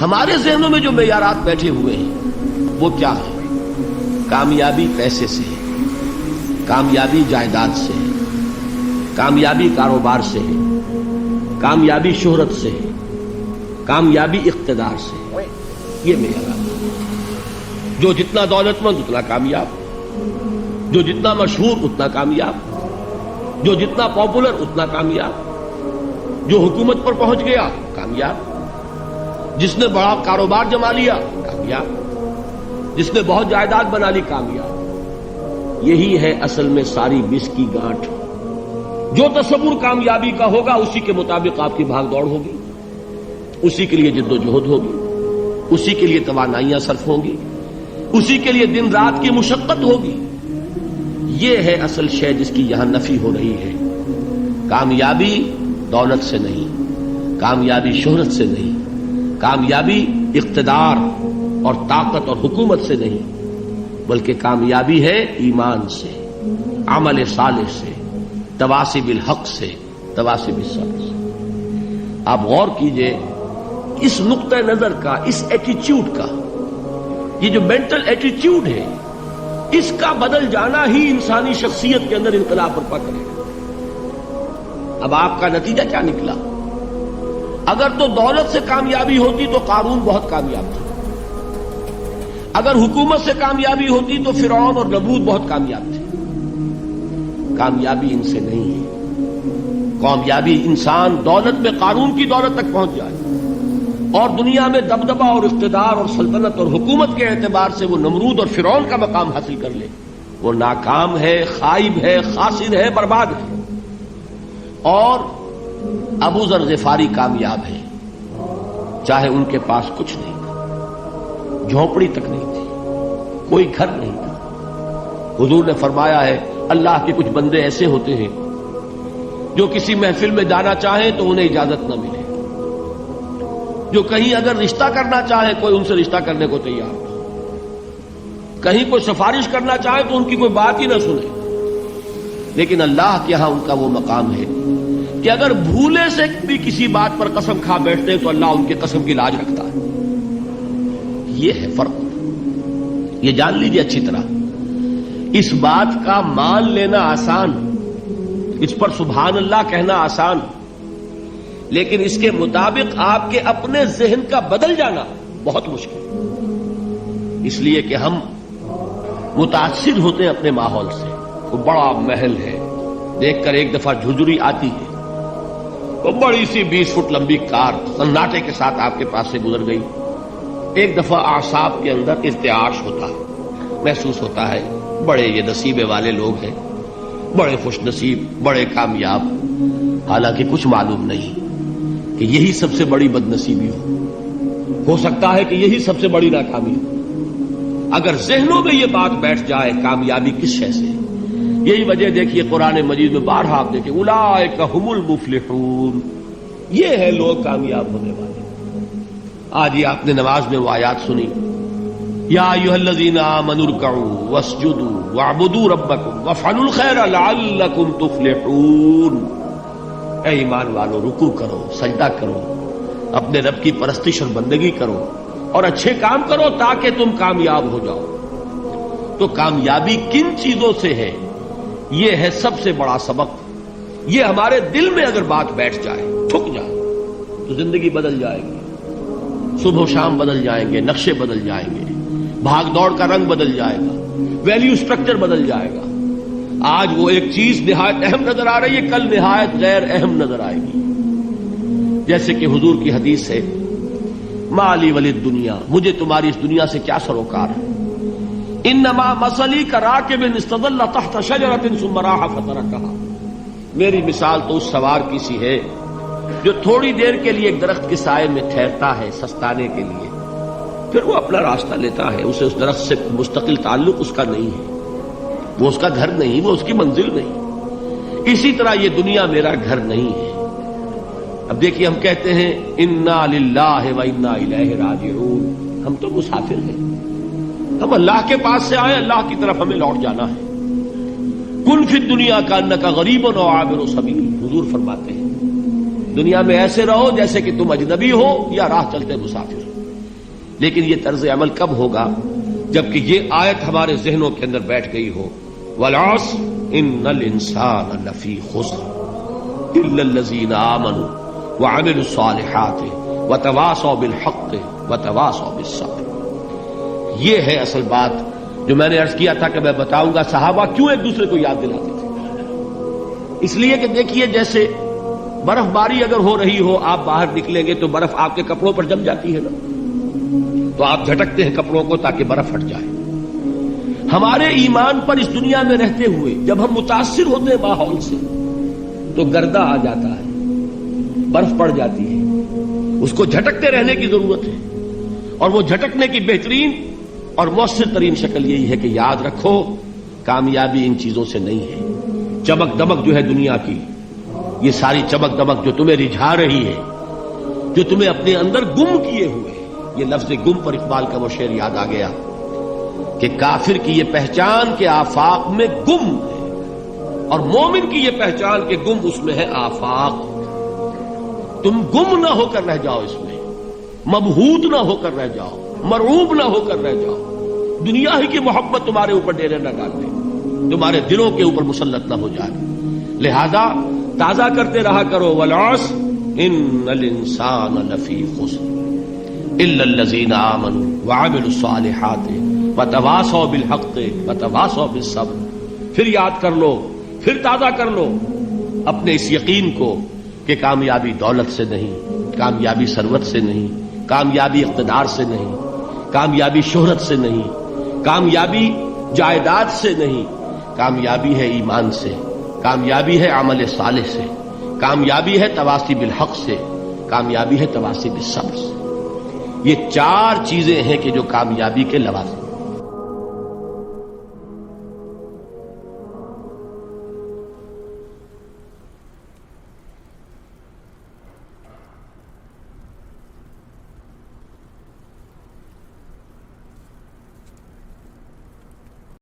ہمارے ذہنوں میں جو معیارات بیٹھے ہوئے ہیں وہ کیا ہے؟ کامیابی پیسے سے ہے، کامیابی جائیداد سے ہے، کامیابی کاروبار سے ہے، کامیابی شہرت سے ہے، کامیابی اقتدار سے ہے۔ یہ معیارات، جو جتنا دولت مند اتنا کامیاب، جو جتنا مشہور اتنا کامیاب، جو جتنا پاپولر اتنا کامیاب، جو حکومت پر پہنچ گیا کامیاب، جس نے بڑا کاروبار جما لیا کامیاب، جس نے بہت جائیداد بنا لی کامیاب۔ یہی ہے اصل میں ساری بس کی گانٹھ۔ جو تصور کامیابی کا ہوگا اسی کے مطابق آپ کی بھاگ دوڑ ہوگی، اسی کے لیے جد و جہد ہوگی، اسی کے لیے توانائیاں صرف ہوں گی، اسی کے لیے دن رات کی مشقت ہوگی۔ یہ ہے اصل شے جس کی یہاں نفی ہو رہی ہے۔ کامیابی دولت سے نہیں، کامیابی شہرت سے نہیں، کامیابی اقتدار اور طاقت اور حکومت سے نہیں، بلکہ کامیابی ہے ایمان سے، عمل صالح سے، تواصی بالحق سے، تواصی بالصبر سے۔ آپ غور کیجئے اس نقطہ نظر کا، اس ایٹیچیوڈ کا، یہ جو مینٹل ایٹیچیوڈ ہے، اس کا بدل جانا ہی انسانی شخصیت کے اندر انقلاب برپا کرے گا۔ اب آپ کا نتیجہ کیا نکلا؟ اگر تو دولت سے کامیابی ہوتی تو قارون بہت کامیاب تھا، اگر حکومت سے کامیابی ہوتی تو فرعون اور نمرود بہت کامیاب تھے۔ کامیابی ان سے نہیں ہے۔ کامیابی انسان دولت میں قارون کی دولت تک پہنچ جائے اور دنیا میں دبدبہ اور اقتدار اور سلطنت اور حکومت کے اعتبار سے وہ نمرود اور فرعون کا مقام حاصل کر لے، وہ ناکام ہے، خائب ہے، خاسر ہے، برباد ہے۔ اور ابو ذر غفاری کامیاب ہے، چاہے ان کے پاس کچھ نہیں تھا، جھونپڑی تک نہیں تھی، کوئی گھر نہیں تھا۔ حضور نے فرمایا ہے اللہ کے کچھ بندے ایسے ہوتے ہیں جو کسی محفل میں جانا چاہیں تو انہیں اجازت نہ ملے، جو کہیں اگر رشتہ کرنا چاہے کوئی ان سے رشتہ کرنے کو تیار نہ، کہیں کوئی سفارش کرنا چاہے تو ان کی کوئی بات ہی نہ سنے۔ لیکن اللہ کے ہاں ان کا وہ مقام ہے کہ اگر بھولے سے بھی کسی بات پر قسم کھا بیٹھتے تو اللہ ان کے قسم کی لاج رکھتا ہے۔ یہ ہے فرق، یہ جان لیجیے اچھی طرح۔ اس بات کا مان لینا آسان، اس پر سبحان اللہ کہنا آسان، لیکن اس کے مطابق آپ کے اپنے ذہن کا بدل جانا بہت مشکل، اس لیے کہ ہم متاثر ہوتے ہیں اپنے ماحول سے۔ وہ بڑا محل ہے، دیکھ کر ایک دفعہ جھجری آتی ہے، وہ بڑی سی 20 فٹ لمبی کار سناٹے کے ساتھ آپ کے پاس سے گزر گئی، ایک دفعہ اعصاب کے اندر ارتعاش ہوتا ہے، محسوس ہوتا ہے بڑے یہ نصیبے والے لوگ ہیں، بڑے خوش نصیب، بڑے کامیاب، حالانکہ کچھ معلوم نہیں کہ یہی سب سے بڑی بد نصیبی ہو سکتا ہے کہ یہی سب سے بڑی ناکامی ہو۔ اگر ذہنوں میں یہ بات بیٹھ جائے کامیابی کس شے سے، یہی وجہ دیکھیے قرآن مجید میں بارہا آپ دیکھیں اولئک ھم المفلحون، یہ ہے لوگ کامیاب ہونے والے۔ آج ہی آپ نے نماز میں وہ آیات سنی، یا ایھا الذین آمنوا ارکعوا واسجدوا واعبدوا ربکم وافعلوا الخیر لعلکم تفلحون۔ اے ایمان والو، رکوع کرو، سجدہ کرو، اپنے رب کی پرستش اور بندگی کرو اور اچھے کام کرو تاکہ تم کامیاب ہو جاؤ۔ تو کامیابی کن چیزوں سے ہے، یہ ہے سب سے بڑا سبق۔ یہ ہمارے دل میں اگر بات بیٹھ جائے، ٹھک جائے، تو زندگی بدل جائے گی، صبح و شام بدل جائیں گے، نقشے بدل جائیں گے، بھاگ دوڑ کا رنگ بدل جائے گا، ویلیو سٹرکچر بدل جائے گا۔ آج وہ ایک چیز نہایت اہم نظر آ رہی ہے، کل نہایت غیر اہم نظر آئے گی۔ جیسے کہ حضور کی حدیث ہے، مالی ولد دنیا، مجھے تمہاری اس دنیا سے کیا سروکار ہے، انما مثلی کراکب استظل تحت شجرۃ ثم راح فترکها، میری مثال تو اس سوار کی سی ہے جو تھوڑی دیر کے لیے ایک درخت کے سائے میں ٹھہرتا ہے سستانے کے لیے، پھر وہ اپنا راستہ لیتا ہے، اسے اس درخت سے مستقل تعلق اس کا نہیں ہے، وہ اس کا گھر نہیں، وہ اس کی منزل نہیں۔ اسی طرح یہ دنیا میرا گھر نہیں ہے۔ اب دیکھیے ہم کہتے ہیں انا للہ و انا الیہ راجعون، ہم تو مسافر ہیں، ہم اللہ کے پاس سے آئے، اللہ کی طرف ہمیں لوٹ جانا ہے۔ کن فی الدنیا کانک غریب و عابر سبیل، حضور فرماتے ہیں دنیا میں ایسے رہو جیسے کہ تم اجنبی ہو یا راہ چلتے مسافر. لیکن یہ طرز عمل کب ہوگا؟ جبکہ یہ آیت ہمارے ذہنوں کے اندر بیٹھ گئی ہو. والعصر ان الانسان لفی خسر الا الذین آمنوا وعملوا الصالحات وتواصوا بالحق وتواصوا بالصبر. یہ ہے اصل بات جو میں نے عرض کیا تھا کہ میں بتاؤں گا صحابہ کیوں ایک دوسرے کو یاد دلاتے تھے. اس لیے کہ دیکھیے جیسے برف باری اگر ہو رہی ہو، آپ باہر نکلیں گے تو برف آپ کے کپڑوں پر جم جاتی ہے نا، تو آپ جھٹکتے ہیں کپڑوں کو تاکہ برف ہٹ جائے. ہمارے ایمان پر اس دنیا میں رہتے ہوئے جب ہم متاثر ہوتے ہیں ماحول سے تو گردہ آ جاتا ہے، برف پڑ جاتی ہے، اس کو جھٹکتے رہنے کی ضرورت ہے. اور وہ جھٹکنے کی بہترین اور مؤثر ترین شکل یہی ہے کہ یاد رکھو کامیابی ان چیزوں سے نہیں ہے. چمک دمک جو ہے دنیا کی، یہ ساری چمک دمک جو تمہیں رجھا رہی ہے، جو تمہیں اپنے اندر گم کیے ہوئے، یہ لفظ گم پر اقبال کا وہ شعر یاد آ گیا کہ کافر کی یہ پہچان کہ آفاق میں گم ہے، اور مومن کی یہ پہچان کہ گم اس میں ہے آفاق. تم گم نہ ہو کر رہ جاؤ، اس میں مبہوت نہ ہو کر رہ جاؤ، مرعوب نہ ہو کر رہ جاؤ. دنیا ہی کی محبت تمہارے اوپر ڈیرے نہ ڈال دے، تمہارے دلوں کے اوپر مسلط نہ ہو جائے. لہذا تازہ کرتے رہا کرو والعصر ان الانسان لفی خسر الا الذین آمنوا وعملوا الصالحات وتواصوا بالحق وتواصوا بالصبر. پھر یاد کر لو، پھر تازہ کر لو اپنے اس یقین کو کہ کامیابی دولت سے نہیں، کامیابی ثروت سے نہیں، کامیابی اقتدار سے نہیں، کامیابی شہرت سے نہیں، کامیابی جائیداد سے نہیں، کامیابی ہے ایمان سے، کامیابی ہے عمل صالح سے، کامیابی ہے تواصی بالحق سے، کامیابی ہے تواصی بالصبر سے. یہ چار چیزیں ہیں کہ جو کامیابی کے لوازم